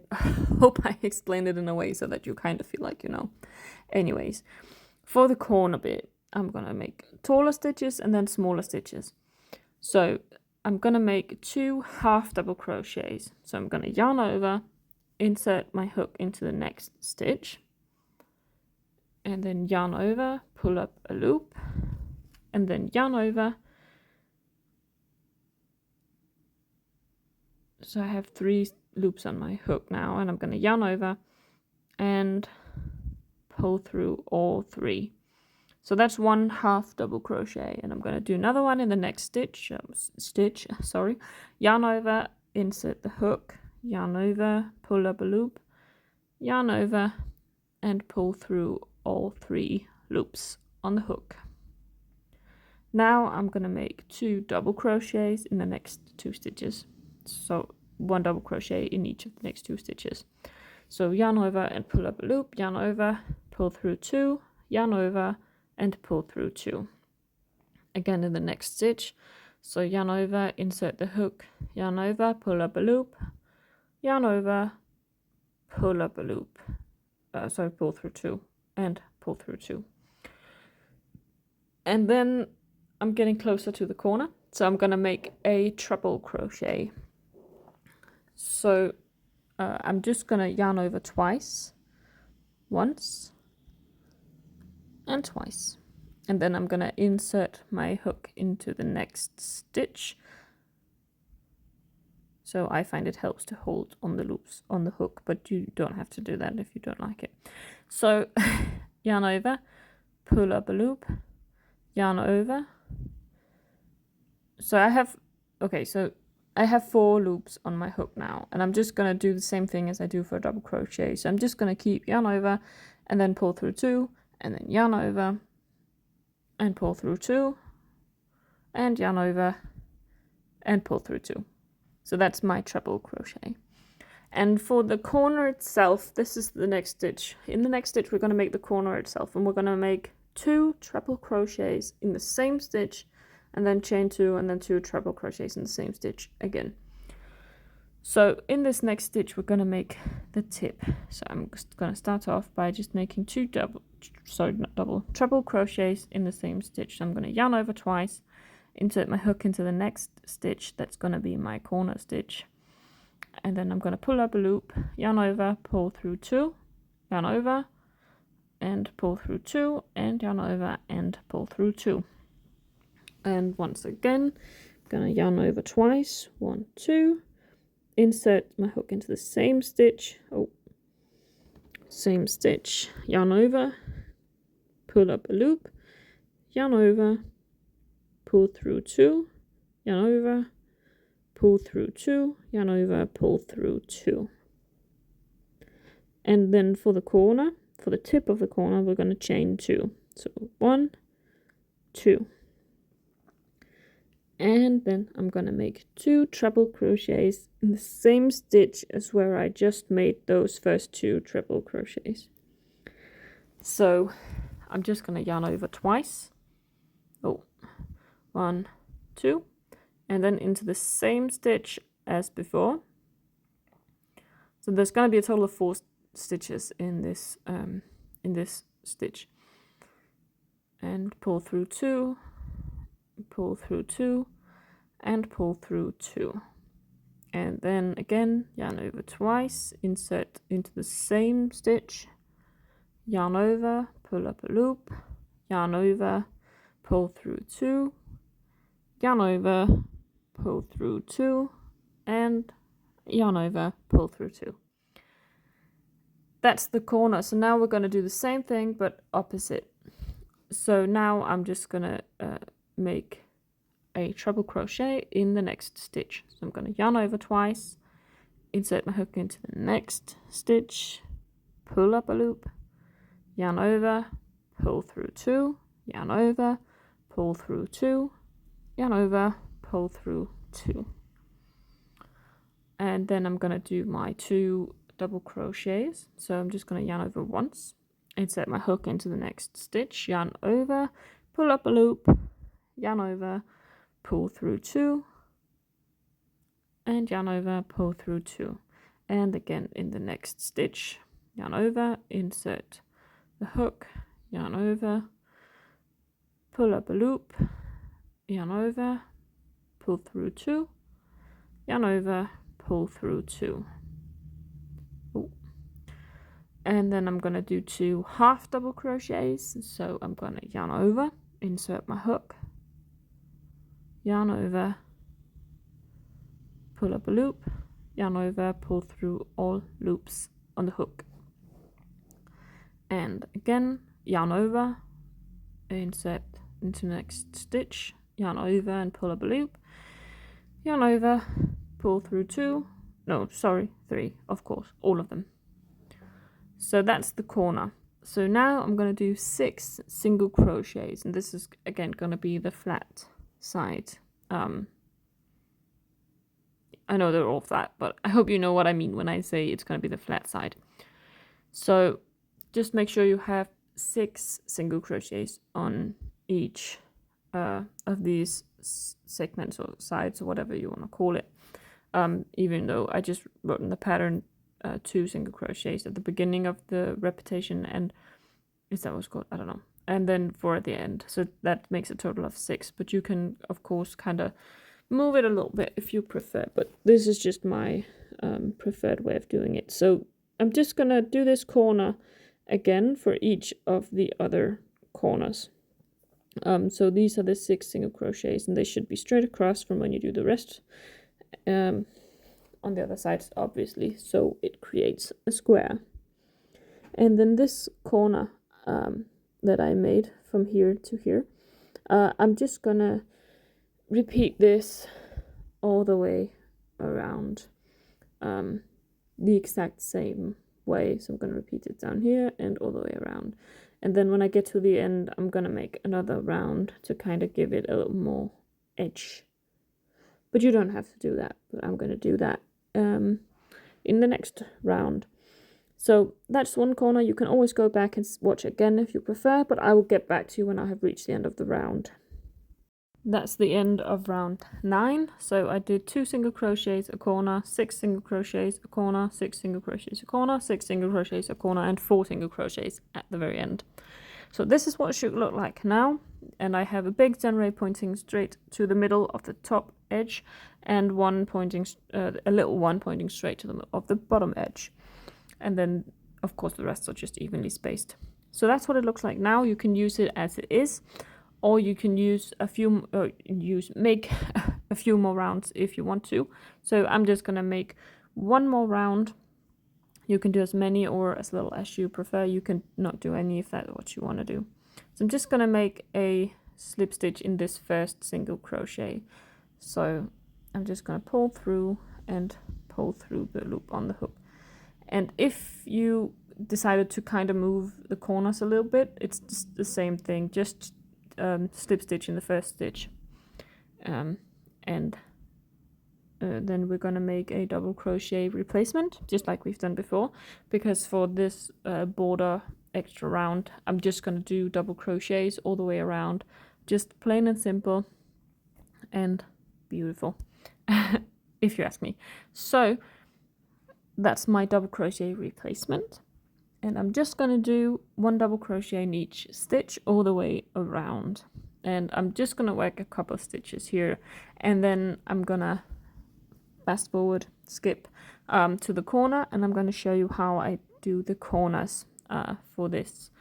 hope I explained it in a way so that you kind of feel like you know. Anyways, for the corner bit, I'm gonna make taller stitches and then smaller stitches. So I'm gonna make 2 half double crochets. So I'm gonna yarn over, insert my hook into the next stitch, and then yarn over, pull up a loop, and then yarn over. So I have 3 loops on my hook now, and I'm going to yarn over and pull through all 3. So that's 1 half double crochet, and I'm going to do another one in the next stitch. Yarn over, insert the hook, yarn over, pull up a loop, yarn over, and pull through all 3 loops on the hook. Now I'm going to make 2 double crochets in the next 2 stitches. So 1 double crochet in each of the next 2 stitches. So yarn over and pull up a loop, yarn over, pull through 2, yarn over, and pull through 2. Again in the next stitch. So yarn over, insert the hook, yarn over, pull up a loop, yarn over, pull up a loop, pull through 2 and pull through 2. And then I'm getting closer to the corner, so I'm gonna make a treble crochet. So I'm just gonna yarn over twice, once and twice, and then I'm gonna insert my hook into the next stitch. So I find it helps to hold on the loops on the hook, but you don't have to do that if you don't like it. So yarn over, pull up a loop, yarn over. So I have 4 loops on my hook now, and I'm just gonna do the same thing as I do for a double crochet. So I'm just gonna keep yarn over and then pull through 2, and then yarn over and pull through 2, and yarn over and pull through 2. So that's my treble crochet. And for the corner itself, this is the next stitch. In the next stitch, we're going to make the corner itself, and we're going to make 2 treble crochets in the same stitch, and then chain 2, and then 2 treble crochets in the same stitch again. So in this next stitch, we're going to make the tip. So I'm just going to start off by just making 2 treble crochets in the same stitch. So I'm going to yarn over twice, insert my hook into the next stitch. That's going to be my corner stitch. And then I'm going to pull up a loop, yarn over, pull through 2, yarn over, and pull through 2, and yarn over, and pull through 2. And once again, I'm going to yarn over twice, 1, 2, insert my hook into the same stitch, same stitch, yarn over, pull up a loop, yarn over, pull through 2, yarn over, pull through 2, yarn over, pull through 2. And then for the corner, for the tip of the corner, we're going to chain 2. So 1, 2. And then I'm going to make 2 treble crochets in the same stitch as where I just made those first 2 treble crochets. So I'm just going to yarn over twice. 1, 2. And then into the same stitch as before. So there's going to be a total of 4 stitches in this stitch. And pull through 2, pull through 2, and pull through 2. And then again, yarn over twice, insert into the same stitch, yarn over, pull up a loop, yarn over, pull through 2, yarn over, pull through 2, and yarn over, pull through 2. That's the corner. So now we're going to do the same thing but opposite. So now I'm just going to make a treble crochet in the next stitch. So I'm going to yarn over twice, insert my hook into the next stitch, pull up a loop, yarn over, pull through 2, yarn over, pull through 2, yarn over, pull through 2. And then I'm going to do my 2 double crochets. So I'm just going to yarn over once, insert my hook into the next stitch, yarn over, pull up a loop, yarn over, pull through 2, and yarn over, pull through 2. And again in the next stitch, yarn over, insert the hook, yarn over, pull up a loop, yarn over, pull through 2, yarn over, pull through 2. And then I'm going to do 2 half double crochets. So I'm going to yarn over, insert my hook, yarn over, pull up a loop, yarn over, pull through all loops on the hook. And again, yarn over, insert into next stitch, yarn over and pull up a loop, yarn over, pull through 3, of course, all of them. So that's the corner. So now I'm going to do 6 single crochets, and this is again going to be the flat side. I know they're all flat, but I hope you know what I mean when I say it's going to be the flat side. So just make sure you have 6 single crochets on each of these segments or sides or whatever you want to call it. Even though I just wrote in the pattern 2 single crochets at the beginning of the repetition, and is that what's called? I don't know. And then 4 at the end. So that makes a total of 6. But you can, of course, kind of move it a little bit if you prefer. But this is just my preferred way of doing it. So I'm just going to do this corner again for each of the other corners. So these are the 6 single crochets, and they should be straight across from when you do the rest. On the other side, obviously, so it creates a square. And then this corner that I made from here to here, I'm just gonna repeat this all the way around the exact same way. So I'm gonna repeat it down here and all the way around. And then when I get to the end, I'm gonna make another round to kind of give it a little more edge. But you don't have to do that, but I'm gonna do that in the next round. So that's one corner. You can always go back and watch again if you prefer, but I will get back to you when I have reached the end of the round. That's the end of round 9. So I did 2 single crochets a corner, 6 single crochets a corner, 6 single crochets a corner, 6 single crochets a corner, and 4 single crochets at the very end. So this is what it should look like now, and I have a big generator pointing straight to the middle of the top edge, and one pointing a little one pointing straight to the middle of the bottom edge. And then, of course, the rest are just evenly spaced. So that's what it looks like now. You can use it as it is, or you can use make a few more rounds if you want to. So I'm just gonna make one more round. You can do as many or as little as you prefer. You can not do any if that's what you want to do. So I'm just gonna make a slip stitch in this first single crochet. So I'm just gonna pull through and pull through the loop on the hook. And if you decided to kind of move the corners a little bit, it's just the same thing, just slip stitch in the first stitch. Then we're going to make a double crochet replacement, just like we've done before, because for this border extra round, I'm just going to do double crochets all the way around, just plain and simple and beautiful, if you ask me. So that's my double crochet replacement, and I'm just going to do 1 double crochet in each stitch all the way around, and I'm just going to work a couple of stitches here, and then I'm going to fast forward, skip to the corner, and I'm going to show you how I do the corners for this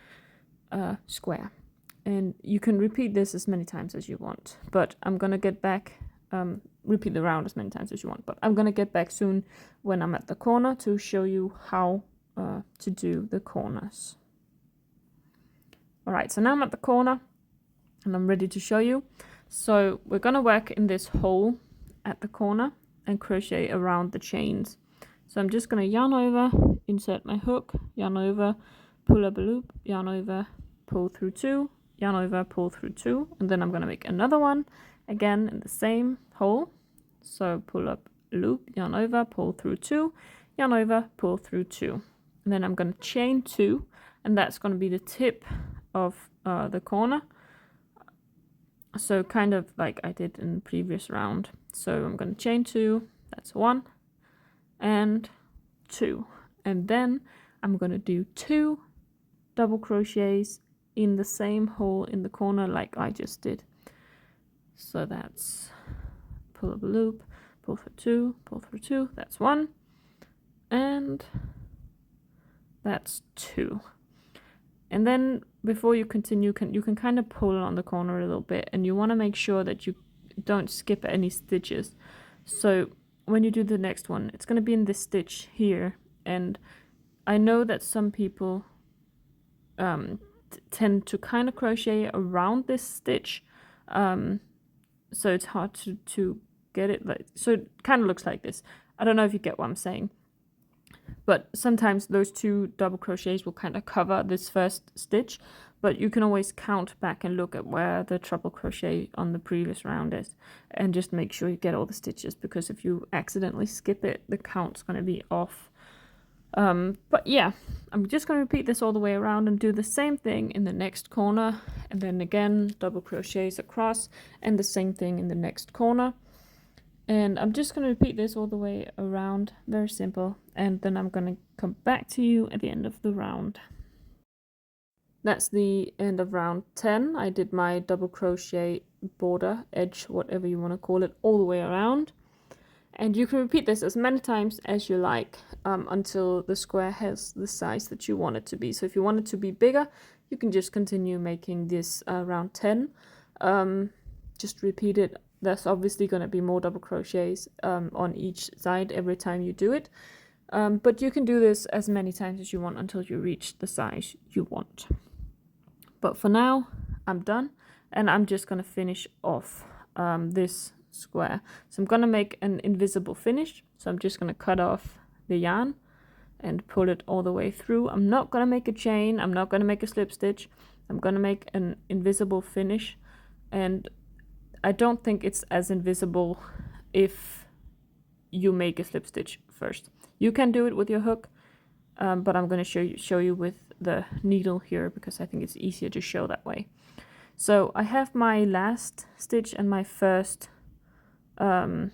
square. And you can repeat this as many times as you want, but I'm going to get back repeat the round as many times as you want, but I'm gonna get back soon when I'm at the corner to show you how to do the corners. Alright, so now I'm at the corner and I'm ready to show you. So we're gonna work in this hole at the corner and crochet around the chains. So I'm just gonna yarn over, insert my hook, yarn over, pull up a loop, yarn over, pull through 2, yarn over, pull through 2, and then I'm gonna make another one again in the same hole. So pull up a loop, yarn over, pull through 2, yarn over, pull through 2, and then I'm going to chain 2, and that's going to be the tip of the corner, so kind of like I did in the previous round. So I'm going to chain 2, that's 1 and 2, and then I'm going to do 2 double crochets in the same hole in the corner like I just did. So that's pull up a loop, pull through 2, pull through 2, that's 1, and that's 2. And then before you continue, you can kind of pull on the corner a little bit, and you want to make sure that you don't skip any stitches. So when you do the next one, it's going to be in this stitch here, and I know that some people tend to kind of crochet around this stitch, so it's hard to get it, like, so it kind of looks like this. I don't know if you get what I'm saying, but sometimes those 2 double crochets will kind of cover this first stitch, but you can always count back and look at where the treble crochet on the previous round is, and just make sure you get all the stitches, because if you accidentally skip it, the count's going to be off. But yeah, I'm just going to repeat this all the way around and do the same thing in the next corner, and then again double crochets across and the same thing in the next corner. And I'm just going to repeat this all the way around, very simple, and then I'm going to come back to you at the end of the round. That's the end of round 10. I did my double crochet border, edge, whatever you want to call it, all the way around. And you can repeat this as many times as you like until the square has the size that you want it to be. So if you want it to be bigger, you can just continue making this round 10. Just repeat it. There's obviously going to be more double crochets on each side every time you do it. But you can do this as many times as you want until you reach the size you want. But for now, I'm done. And I'm just going to finish off this square. So I'm going to make an invisible finish. So I'm just going to cut off the yarn and pull it all the way through. I'm not going to make a chain. I'm not going to make a slip stitch. I'm going to make an invisible finish. And I don't think it's as invisible if you make a slip stitch first. You can do it with your hook, but I'm going to show you with the needle here because I think it's easier to show that way. So I have my last stitch and my first double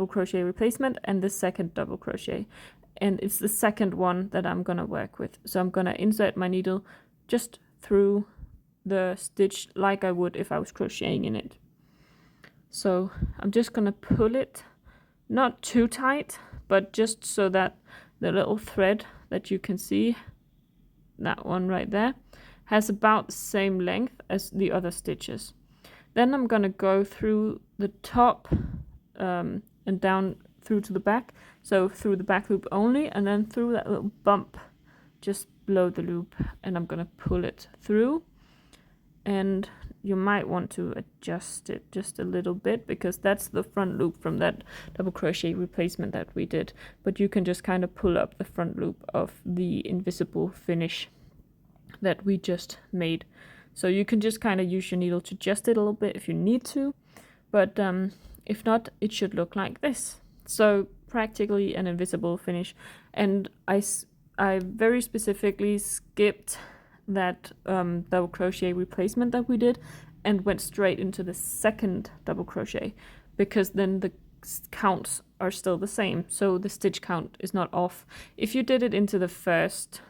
crochet replacement and the second double crochet, and it's the second one that I'm gonna work with. So I'm gonna insert my needle just through the stitch like I would if I was crocheting in it. So I'm just gonna pull it, not too tight, but just so that the little thread that you can see, that one right there, has about the same length as the other stitches. Then I'm gonna go through the top and down through to the back, so through the back loop only, and then through that little bump just below the loop, and I'm gonna pull it through. And you might want to adjust it just a little bit because that's the front loop from that double crochet replacement that we did, but you can just kind of pull up the front loop of the invisible finish that we just made. So you can just kind of use your needle to adjust it a little bit if you need to, but if not, it should look like this. So practically an invisible finish. And I very specifically skipped that double crochet replacement that we did and went straight into the second double crochet because then the counts are still the same, so the stitch count is not off. If you did it into the first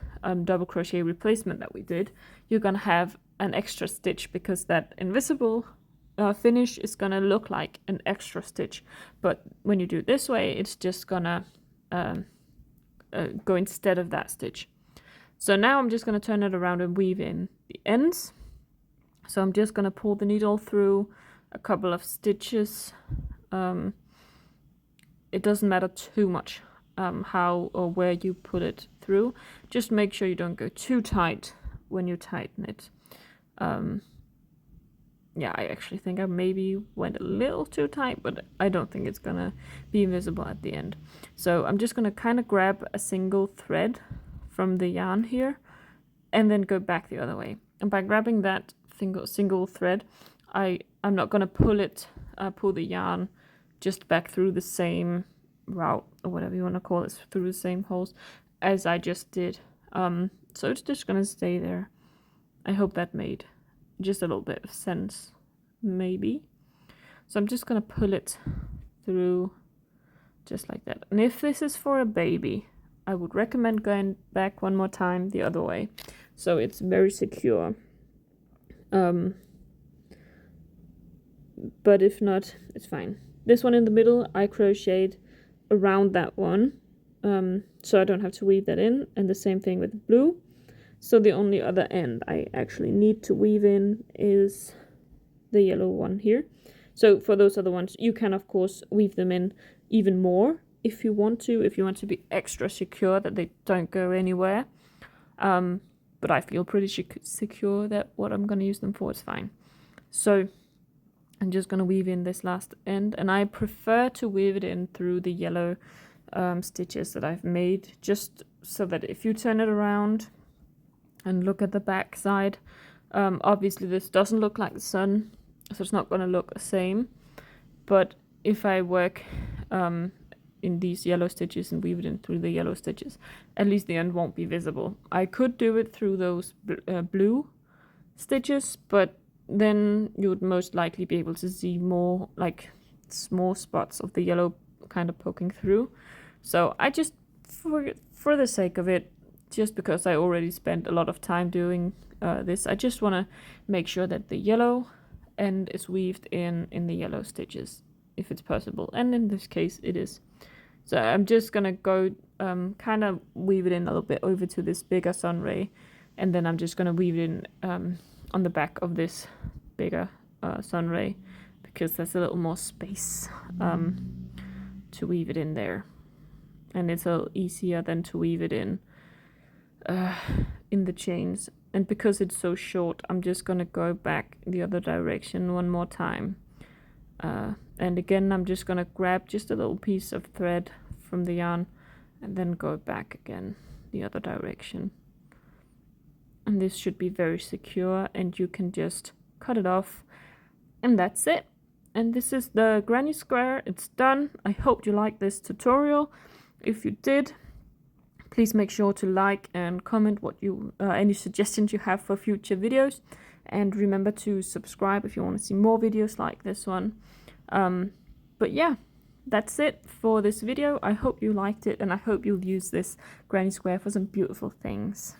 double crochet replacement that we did, you're gonna have an extra stitch because that invisible finish is gonna look like an extra stitch, but when you do it this way, it's just gonna go instead of that stitch. So now I'm just gonna turn it around and weave in the ends. So I'm just gonna pull the needle through a couple of stitches. It doesn't matter too much how or where you put it through. Just make sure you don't go too tight when you tighten it. Yeah, I actually think I maybe went a little too tight, but I don't think it's gonna be visible at the end. So I'm just gonna kind of grab a single thread from the yarn here and then go back the other way. And by grabbing that single thread, I'm not gonna pull the yarn just back through the same route or whatever you want to call it, through the same holes as I just did. So it's just gonna stay there. I hope that made just a little bit of sense, maybe. So I'm just gonna pull it through just like that. And if this is for a baby, I would recommend going back one more time the other way, so it's very secure. But if not, it's fine. This one in the middle, I crocheted around that one, so I don't have to weave that in, and the same thing with blue. So the only other end I actually need to weave in is the yellow one here. So for those other ones, you can of course weave them in even more if you want to be extra secure that they don't go anywhere. But I feel pretty secure that what I'm going to use them for is fine. So I'm just going to weave in this last end, and I prefer to weave it in through the yellow stitches that I've made, just so that if you turn it around and look at the back side, obviously this doesn't look like the sun, so it's not going to look the same. But if I work in these yellow stitches and weave it in through the yellow stitches. At least the end won't be visible. I could do it through those blue stitches, but then you would most likely be able to see more like small spots of the yellow kind of poking through. So I just, for the sake of it, just because I already spent a lot of time doing this, I just want to make sure that the yellow end is weaved in the yellow stitches, if it's possible, and in this case it is. So I'm just gonna go kind of weave it in a little bit over to this bigger sun ray, and then I'm just gonna weave it in on the back of this bigger sun ray, because there's a little more space to weave it in there, and it's a little easier than to weave it in the chains. And because it's so short, I'm just gonna go back the other direction one more time, and again I'm just gonna grab just a little piece of thread from the yarn and then go back again the other direction. And this should be very secure, and you can just cut it off, and that's it. And this is the granny square. It's done. I hope you liked this tutorial. If you did, please make sure to like and comment what you any suggestions you have for future videos, and remember to subscribe if you want to see more videos like this one. But yeah, that's it for this video. I hope you liked it, and I hope you'll use this granny square for some beautiful things.